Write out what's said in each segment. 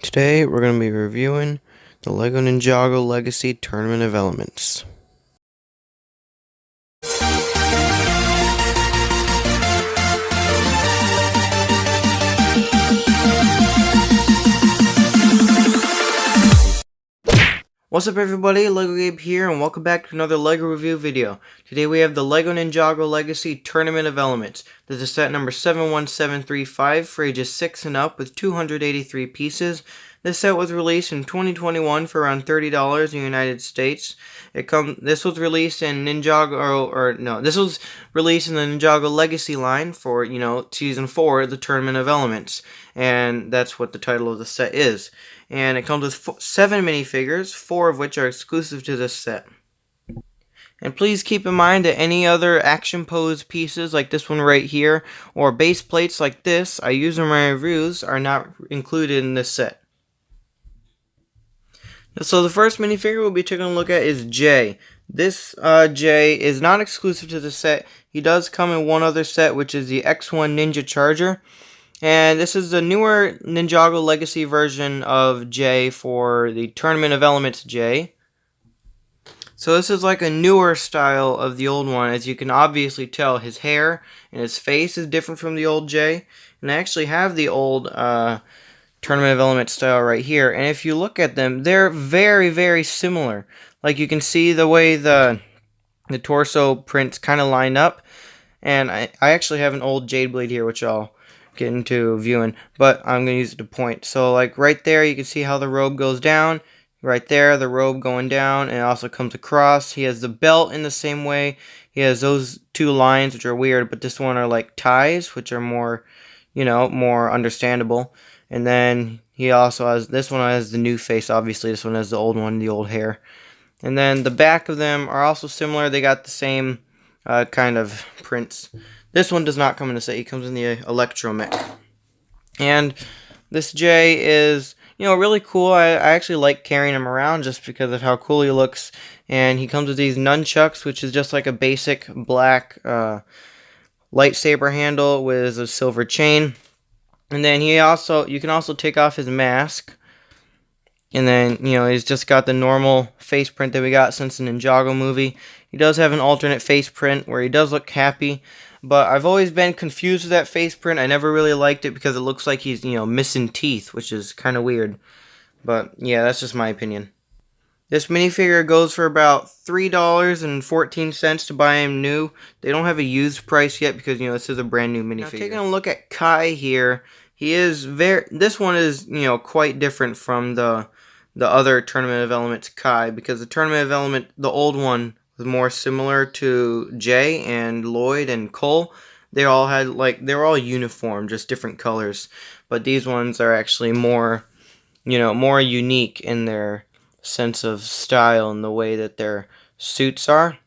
Today we're going to be reviewing the LEGO Ninjago Legacy Tournament of Elements. What's up everybody, LEGO Gabe here, and welcome back to another LEGO review video. Today we have the LEGO Ninjago Legacy Tournament of Elements. This is set number 71735 for ages 6 and up with 283 pieces. This set was released in 2021 for around $30 in the United States. This was released in Ninjago, this was released in the Ninjago Legacy line for, Season 4, the Tournament of Elements. And that's what the title of the set is. And it comes with 7 minifigures, 4 of which are exclusive to this set. And please keep in mind that any other action pose pieces like this one right here, or base plates like this I use in my reviews, are not included in this set. So the first minifigure we'll be taking a look at is Jay. This Jay is not exclusive to the set. He does come in one other set, which is the X1 Ninja Charger. And this is the newer Ninjago Legacy version of Jay for the Tournament of Elements Jay. So this is like a newer style of the old one. As you can obviously tell, his hair and his face is different from the old Jay. And I actually have the old Tournament of Elements style right here. And if you look at them, they're very, very similar. Like you can see the way the torso prints kind of line up. And I actually have an old Jade Blade here, which I'll get into viewing, but I'm going to use it to point. So like right there you can see how the robe goes down, right there the robe going down, and it also comes across. He has the belt in the same way. He has those two lines which are weird, but this one are like ties, which are more, more understandable. And then he also has, this one has the new face, obviously. This one has the old one, the old hair. And then the back of them are also similar. They got the same kind of prints. This one does not come in the set. He comes in the Electromech. And this Jay is, really cool. I actually like carrying him around just because of how cool he looks. And he comes with these nunchucks, which is just like a basic black lightsaber handle with a silver chain. And then you can also take off his mask. And then, he's just got the normal face print that we got since the Ninjago movie. He does have an alternate face print where he does look happy. But I've always been confused with that face print. I never really liked it because it looks like he's, missing teeth, which is kind of weird. But, yeah, that's just my opinion. This minifigure goes for about $3.14 to buy him new. They don't have a used price yet because, this is a brand new minifigure. Now, taking a look at Kai here, this one is, quite different from the other Tournament of Elements Kai, because the Tournament of Elements, the old one, was more similar to Jay and Lloyd and Cole. They all had, they were all uniform, just different colors. But these ones are actually more, more unique in their sense of style and the way that their suits are.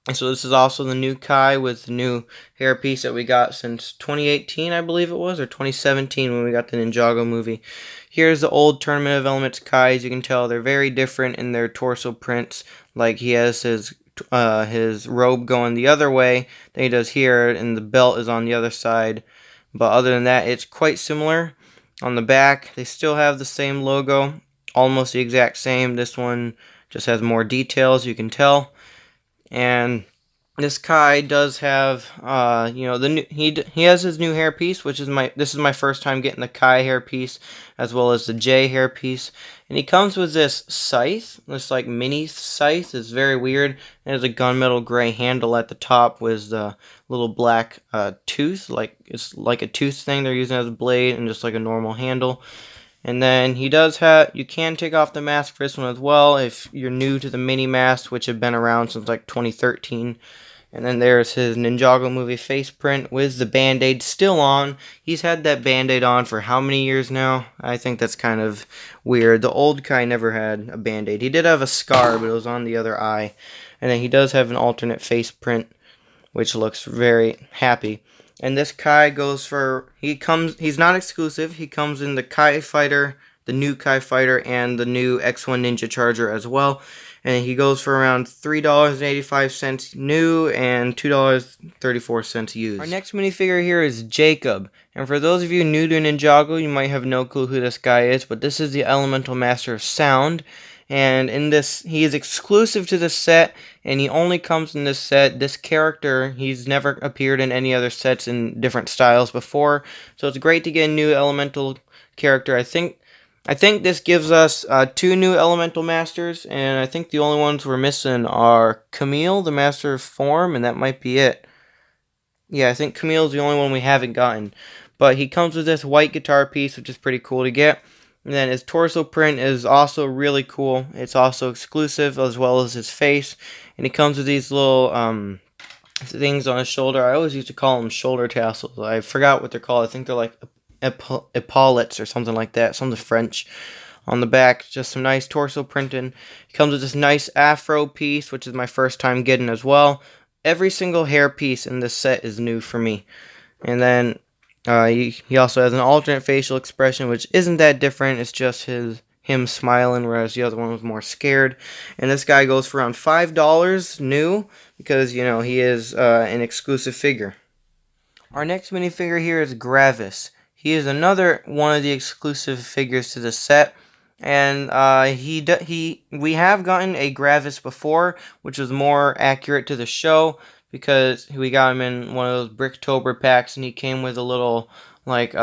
And so this is also the new Kai with the new hairpiece that we got since 2018, I believe it was, or 2017 when we got the Ninjago movie. Here's the old Tournament of Elements Kai. As you can tell, they're very different in their torso prints. Like he has his robe going the other way than he does here, and the belt is on the other side. But other than that, it's quite similar. On the back, they still have the same logo, almost the exact same. This one just has more details, you can tell. And this Kai does have, he has his new hairpiece, which is this is my first time getting the Kai hairpiece, as well as the Jay hairpiece. And he comes with this scythe, this like mini scythe. It's very weird. It has a gunmetal gray handle at the top with the little black tooth, it's like a tooth thing they're using as a blade, and just like a normal handle. And then he does have, you can take off the mask for this one as well if you're new to the mini masks, which have been around since like 2013. And then there's his Ninjago movie face print with the band-aid still on. He's had that band-aid on for how many years now? I think that's kind of weird. The old Kai never had a band-aid. He did have a scar, but it was on the other eye. And then he does have an alternate face print, which looks very happy. And this Kai goes for, he's not exclusive. He comes in the Kai Fighter, the new Kai Fighter, and the new X1 Ninja Charger as well. and he goes for around $3.85 new and $2.34 used. Our next minifigure here is Jacob, and for those of you new to Ninjago, you might have no clue who this guy is, but this is the Elemental Master of Sound, and in this, he is exclusive to this set, and he only comes in this set. This character, he's never appeared in any other sets in different styles before, so it's great to get a new Elemental character. I think this gives us 2 new Elemental Masters, and I think the only ones we're missing are Camille, the Master of Form, and that might be it. Yeah, I think Camille's the only one we haven't gotten. But he comes with this white guitar piece, which is pretty cool to get. And then his torso print is also really cool. It's also exclusive, as well as his face. And he comes with these little things on his shoulder. I always used to call them shoulder tassels. I forgot what they're called. I think they're like epaulettes or something like that. Something French. On the back, just some nice torso printing. He comes with this nice afro piece, which is my first time getting as well. Every single hair piece in this set is new for me. And then he also has an alternate facial expression, which isn't that different. It's just him smiling, whereas the other one was more scared. And this guy goes for around $5 new, because, you know, he is an exclusive figure. Our next minifigure here is Gravis. He is another one of the exclusive figures to the set. And we have gotten a Gravis before, which was more accurate to the show, because we got him in one of those Bricktober packs, and he came with a little, like,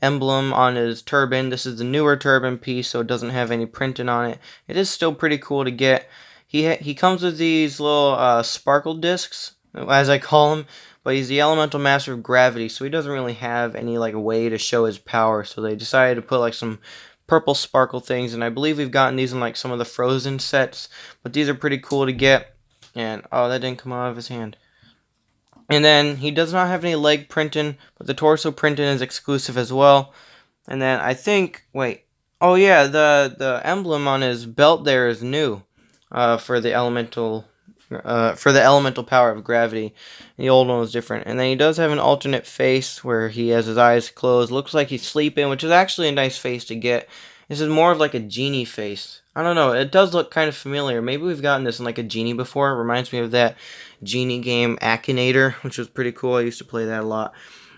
emblem on his turban. This is the newer turban piece, so it doesn't have any printing on it. It is still pretty cool to get. He comes with these little sparkle discs, as I call them, but he's the Elemental Master of Gravity, so he doesn't really have any, like, way to show his power, so they decided to put, like, some purple sparkle things, and I believe we've gotten these in, like, some of the Frozen sets, but these are pretty cool to get. And, oh, that didn't come out of his hand. And then, he does not have any leg printing, but the torso printing is exclusive as well. And then, I think, wait, oh yeah, the emblem on his belt there is new, for the elemental power of gravity. The old one was different. And then he does have an alternate face, where he has his eyes closed. Looks like he's sleeping, which is actually a nice face to get. This is more of like a genie face. I don't know, it does look kind of familiar. Maybe we've gotten this in like a genie before. It reminds me of that genie game Akinator, which was pretty cool. I used to play that a lot.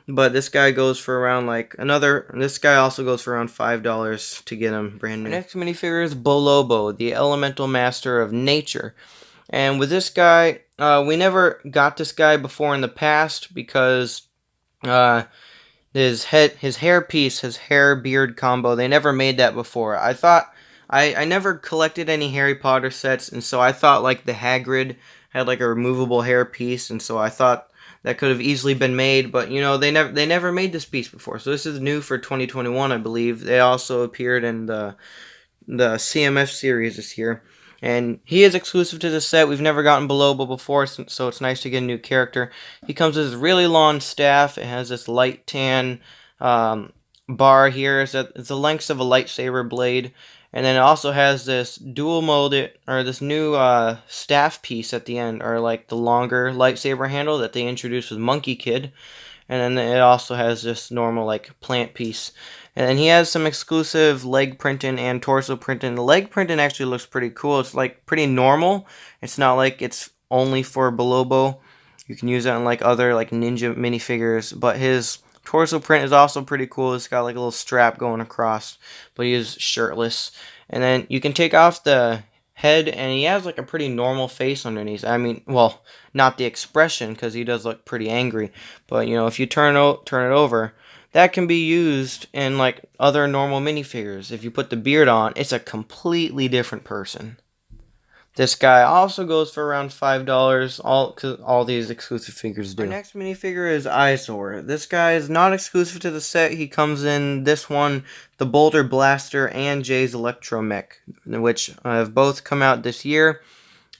But this guy goes for around this guy also goes for around $5 to get him brand new. Our next minifigure is Bolobo, the Elemental Master of Nature. And with this guy, we never got this guy before in the past, because his hair piece, his hair-beard combo, they never made that before. I never collected any Harry Potter sets, and so I thought, like, the Hagrid had, like, a removable hair piece, and so I thought that could have easily been made, but, you know, they never made this piece before, so this is new for 2021, I believe. They also appeared in the CMF series this year, and he is exclusive to the set. We've never gotten Bolobo before, so it's nice to get a new character. He comes with this really long staff. It has this light tan bar here. It's the length of a lightsaber blade. And then it also has this dual molded, or this new staff piece at the end, or like the longer lightsaber handle that they introduced with Monkey Kid. And then it also has this normal, like, plant piece. And then he has some exclusive leg printing and torso printing. The leg printing actually looks pretty cool. It's, like, pretty normal. It's not like it's only for Bolobo. You can use it on, like, other, like, ninja minifigures. But his torso print is also pretty cool. It's got, like, a little strap going across. But he is shirtless. And then you can take off the head, and he has, like, a pretty normal face underneath. I mean, well, not the expression, because he does look pretty angry. But, you know, if you turn it over, that can be used in, like, other normal minifigures. If you put the beard on, it's a completely different person. This guy also goes for around $5, all these exclusive figures do. Our next minifigure is Eizor. This guy is not exclusive to the set. He comes in this one, the Boulder Blaster, and Jay's Electromech, which have both come out this year.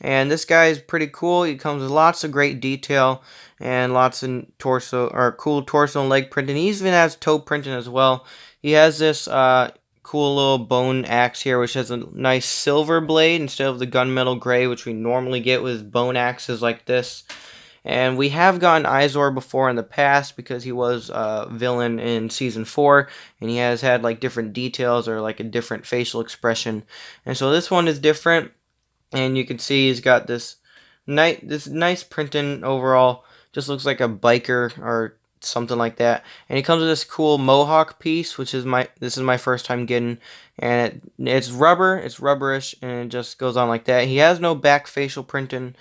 And this guy is pretty cool. He comes with lots of great detail and lots of cool torso and leg printing. He even has toe printing as well. He has this cool little bone axe here, which has a nice silver blade instead of the gunmetal gray, which we normally get with bone axes like this. And we have gotten Eizor before in the past, because he was a villain in Season 4, and he has had, like, different details or, like, a different facial expression. And so this one is different. And you can see he's got this nice printing overall. Just looks like a biker or something like that. And he comes with this cool mohawk piece, which is this is my first time getting. And it's rubber, it's rubberish, and it just goes on like that. He has no back facial printing.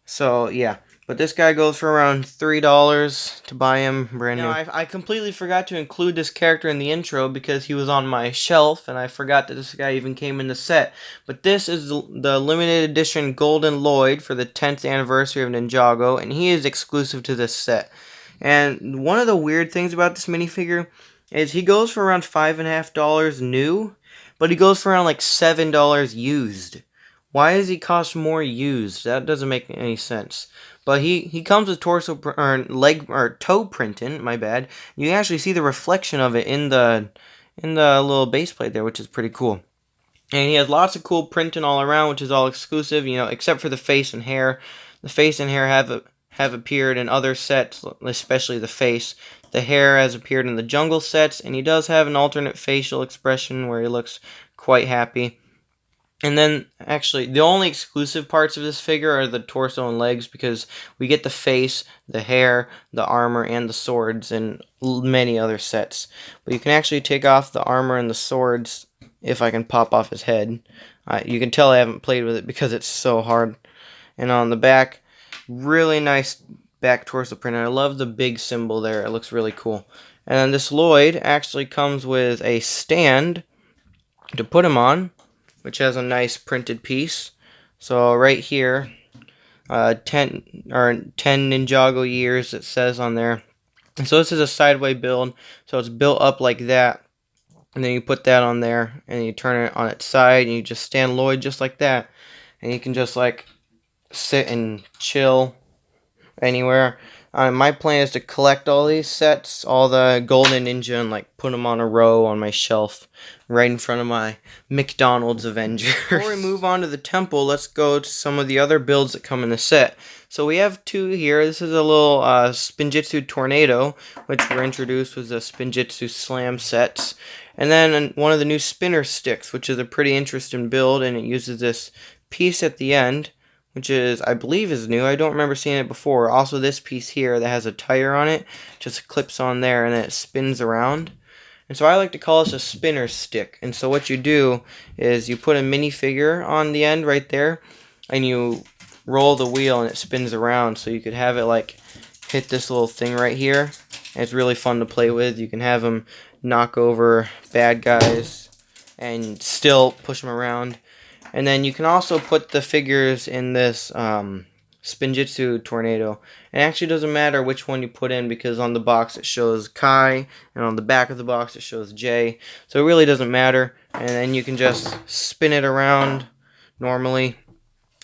So yeah, but this guy goes for around $3 to buy him brand new. Now, I completely forgot to include this character in the intro because he was on my shelf, and I forgot that this guy even came in the set. But this is the limited edition Golden Lloyd for the 10th anniversary of Ninjago, and he is exclusive to this set. And one of the weird things about this minifigure is he goes for around $5.50 new, but he goes for around like $7 used. Why does he cost more used? That doesn't make any sense. But he comes with torso or leg or toe printing. My bad. You can actually see the reflection of it in the little base plate there, which is pretty cool. And he has lots of cool printing all around, which is all exclusive. You know, except for the face and hair. The face and hair have appeared in other sets, especially the face. The hair has appeared in the jungle sets, and he does have an alternate facial expression where he looks quite happy. And then, actually, the only exclusive parts of this figure are the torso and legs, because we get the face, the hair, the armor, and the swords in many other sets. But you can actually take off the armor and the swords if I can pop off his head. You can tell I haven't played with it because it's so hard. And on the back, really nice back torso print. I love the big symbol there. It looks really cool. And then this Lloyd actually comes with a stand to put him on, which has a nice printed piece. So right here, 10 Ninjago years, it says on there. And so this is a sideway build, so it's built up like that. And then you put that on there, and you turn it on its side, and you just stand Lloyd just like that. And you can just like sit and chill anywhere. My plan is to collect all these sets, all the Golden Ninja, and like put them on a row on my shelf right in front of my McDonald's Avengers. Before we move on to the temple, let's go to some of the other builds that come in the set. So we have two here. This is a little Spinjitsu Tornado, which were introduced with the Spinjitsu Slam sets. And then one of the new spinner sticks, which is a pretty interesting build, and it uses this piece at the end, which is, I believe, is new. I don't remember seeing it before. Also, this piece here that has a tire on it just clips on there, and then it spins around. And so I like to call this a spinner stick. And so what you do is you put a minifigure on the end right there, and you roll the wheel, and it spins around. So you could have it like hit this little thing right here. And it's really fun to play with. You can have them knock over bad guys and still push them around. And then you can also put the figures in this Spinjitsu Tornado. It actually doesn't matter which one you put in, because on the box it shows Kai, and on the back of the box it shows Jay. So it really doesn't matter. And then you can just spin it around normally.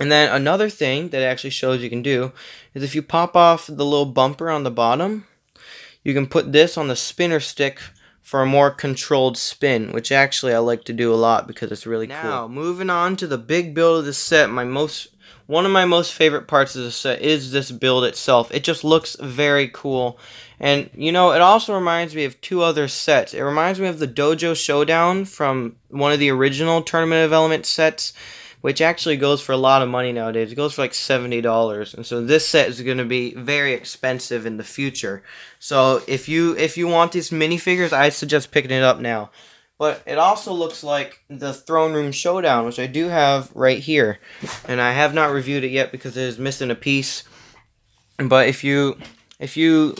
And then another thing that it actually shows you can do is if you pop off the little bumper on the bottom, you can put this on the spinner stick for a more controlled spin, which actually I like to do a lot because it's really cool. Now, moving on to the big build of the set, one of my most favorite parts of the set is this build itself. It just looks very cool. And, you know, it also reminds me of two other sets. It reminds me of the Dojo Showdown from one of the original Tournament of Elements sets, which actually goes for a lot of money nowadays. It goes for like $70. And so this set is going to be very expensive in the future. So if you want these minifigures, I suggest picking it up now. But it also looks like the Throne Room Showdown, which I do have right here. And I have not reviewed it yet because it is missing a piece. But if you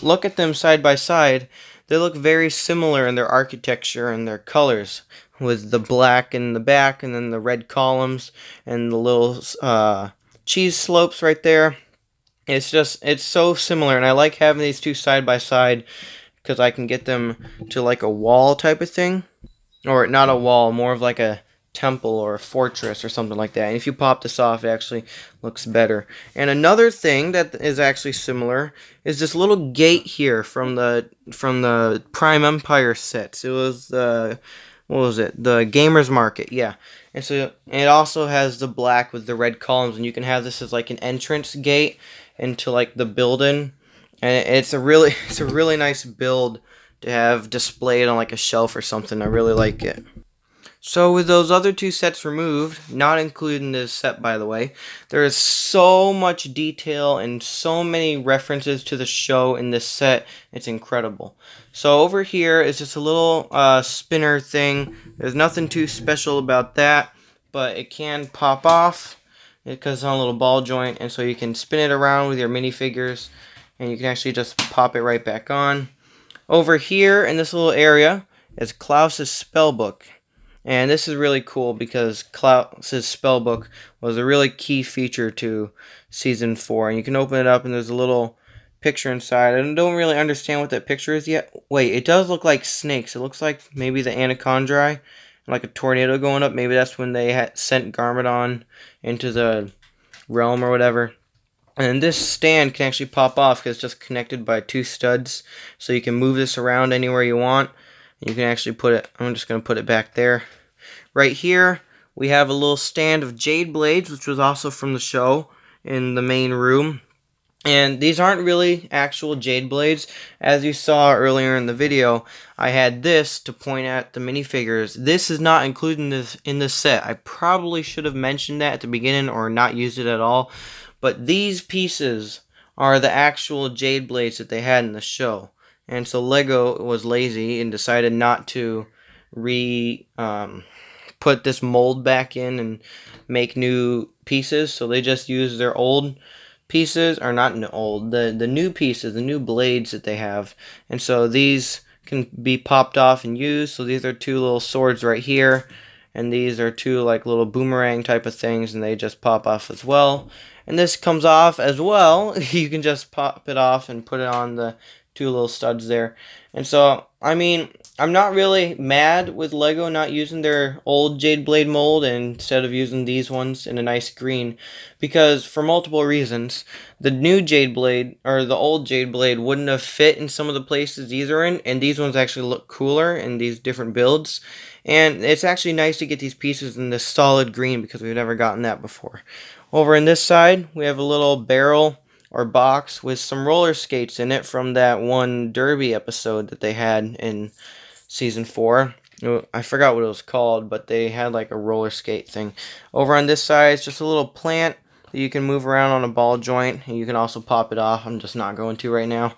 look at them side by side, they look very similar in their architecture and their colors, with the black in the back and then the red columns and the little cheese slopes right there. It's so similar, and I like having these two side by side because I can get them to like a wall type of thing. Or not a wall, more of like a temple or a fortress or something like that. And if you pop this off, it actually looks better. And another thing that is actually similar is this little gate here from the Prime Empire sets. It was the, what was it? The Gamers Market, yeah. And so it also has the black with the red columns, and you can have this as like an entrance gate into like the building. And it's a really nice build to have displayed on like a shelf or something. I really like it. So with those other two sets removed, not including this set by the way, there is so much detail and so many references to the show in this set, it's incredible. So over here is just a little spinner thing. There's nothing too special about that, but it can pop off because it's on a little ball joint, and so you can spin it around with your minifigures, and you can actually just pop it right back on. Over here in this little area is Klaus's spellbook. And this is really cool because Klaus's spellbook was a really key feature to Season 4. And you can open it up and there's a little picture inside. I don't really understand what that picture is yet. Wait, it does look like snakes. It looks like maybe the anacondrae, like a tornado going up. Maybe that's when they had sent Garmadon into the realm or whatever. And this stand can actually pop off because it's just connected by two studs. So you can move this around anywhere you want. You can actually put it, I'm just going to put it back there. Right here, we have a little stand of jade blades, which was also from the show in the main room. And these aren't really actual jade blades. As you saw earlier in the video, I had this to point at the minifigures. This is not included in this set. I probably should have mentioned that at the beginning or not used it at all. But these pieces are the actual jade blades that they had in the show. And so Lego was lazy and decided not to put this mold back in and make new pieces. So they just used their old pieces, or not old, the new pieces, the new blades that they have. And so these can be popped off and used. So these are two little swords right here. And these are two like little boomerang type of things, and they just pop off as well. And this comes off as well. You can just pop it off and put it on the two little studs there. And so, I mean, I'm not really mad with Lego not using their old Jade Blade mold instead of using these ones in a nice green, because for multiple reasons. The new Jade Blade, or the old Jade Blade, wouldn't have fit in some of the places these are in, and these ones actually look cooler in these different builds. And it's actually nice to get these pieces in this solid green because we've never gotten that before. Over on this side, we have a little barrel or box with some roller skates in it from that one Derby episode that they had in Season 4. I forgot what it was called, but they had like a roller skate thing. Over on this side, it's just a little plant that you can move around on a ball joint, and you can also pop it off. I'm just not going to right now.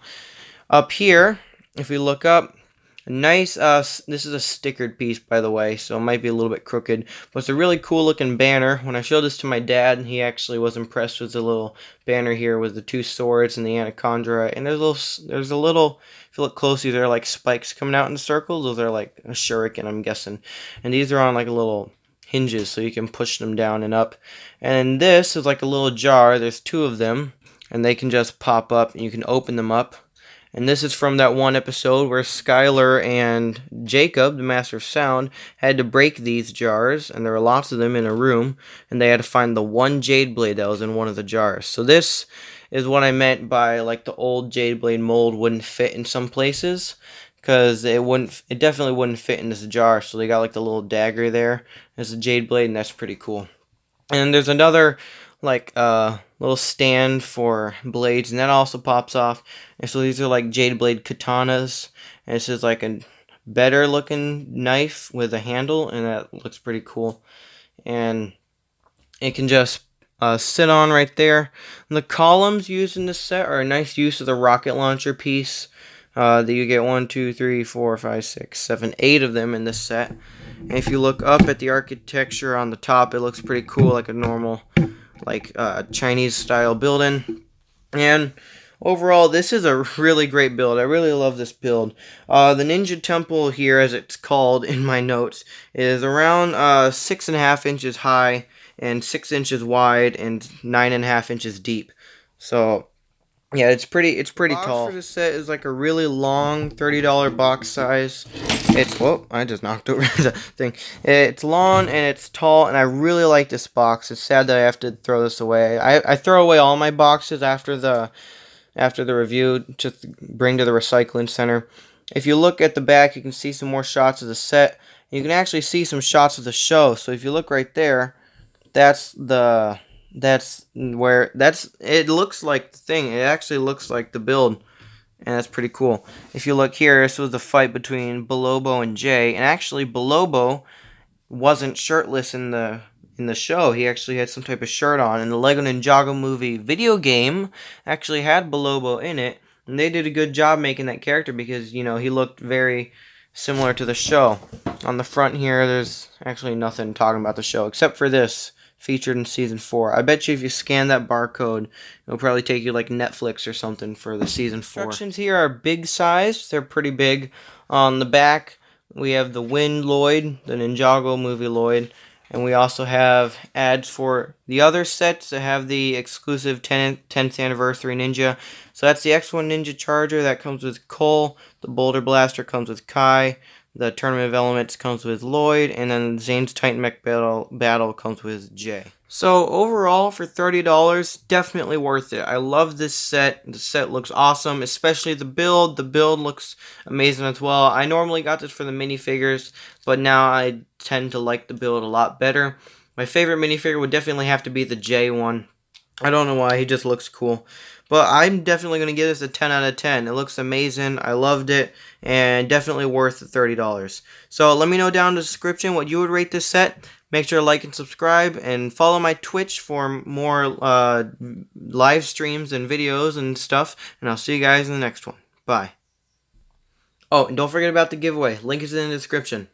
Up here, if we look up, a nice, this is a stickered piece, by the way, so it might be a little bit crooked, but it's a really cool looking banner. When I showed this to my dad, he actually was impressed with the little banner here with the two swords and the anaconda, and there's a little, if you look closely, there are like spikes coming out in the circles. Those are like a shuriken, I'm guessing, and these are on like a little hinges, so you can push them down and up. And this is like a little jar. There's two of them, and they can just pop up, and you can open them up. And this is from that one episode where Skylar and Jacob, the Master of Sound, had to break these jars, and there were lots of them in a room, and they had to find the one Jade Blade that was in one of the jars. So this is what I meant by like the old Jade Blade mold wouldn't fit in some places, because it definitely wouldn't fit in this jar. So they got like the little dagger there as a Jade Blade, and that's pretty cool. And there's another like little stand for blades, and that also pops off. And so these are like Jade Blade katanas, and this is like a better looking knife with a handle, and that looks pretty cool. And it can just sit on right there. And the columns used in this set are a nice use of the rocket launcher piece. That you get 1, 2, 3, 4, 5, 6, 7, 8 of them in this set. And if you look up at the architecture on the top, it looks pretty cool, like a normal like Chinese style building. And overall, this is a really great build. I really love this build. The Ninja Temple here, as it's called in my notes, is around 6.5 inches high and 6 inches wide and 9.5 inches deep. So yeah, it's pretty tall. The box for this set is like a really long $30 box size. It's, whoa, I just knocked over the thing. It's long and it's tall, and I really like this box. It's sad that I have to throw this away. I throw away all my boxes after the review to bring to the recycling center. If you look at the back, you can see some more shots of the set. You can actually see some shots of the show. So if you look right there, it looks like the thing. It actually looks like the build, and that's pretty cool. If you look here, this was the fight between Bolobo and Jay, and actually Bolobo wasn't shirtless in the show. He actually had some type of shirt on. And the Lego Ninjago movie video game actually had Bolobo in it, and they did a good job making that character because he looked very similar to the show. On the front here, there's actually nothing talking about the show except for this. Featured in season 4. I bet you if you scan that barcode, it'll probably take you like Netflix or something for the season 4. Instructions here are big size. They're pretty big. On the back, we have the Lloyd, the Ninjago movie Lloyd, and we also have ads for the other sets that have the exclusive 10th anniversary Ninja. So that's the X1 Ninja Charger that comes with Cole. The Boulder Blaster comes with Kai. The Tournament of Elements comes with Lloyd, and then Zane's Titan Mech Battle comes with Jay. So overall, for $30, definitely worth it. I love this set. The set looks awesome, especially the build. The build looks amazing as well. I normally got this for the minifigures, but now I tend to like the build a lot better. My favorite minifigure would definitely have to be the Jay one. I don't know why, he just looks cool. But I'm definitely going to give this a 10 out of 10. It looks amazing. I loved it. And definitely worth the $30. So let me know down in the description what you would rate this set. Make sure to like and subscribe. And follow my Twitch for more live streams and videos and stuff. And I'll see you guys in the next one. Bye. Oh, and don't forget about the giveaway. Link is in the description.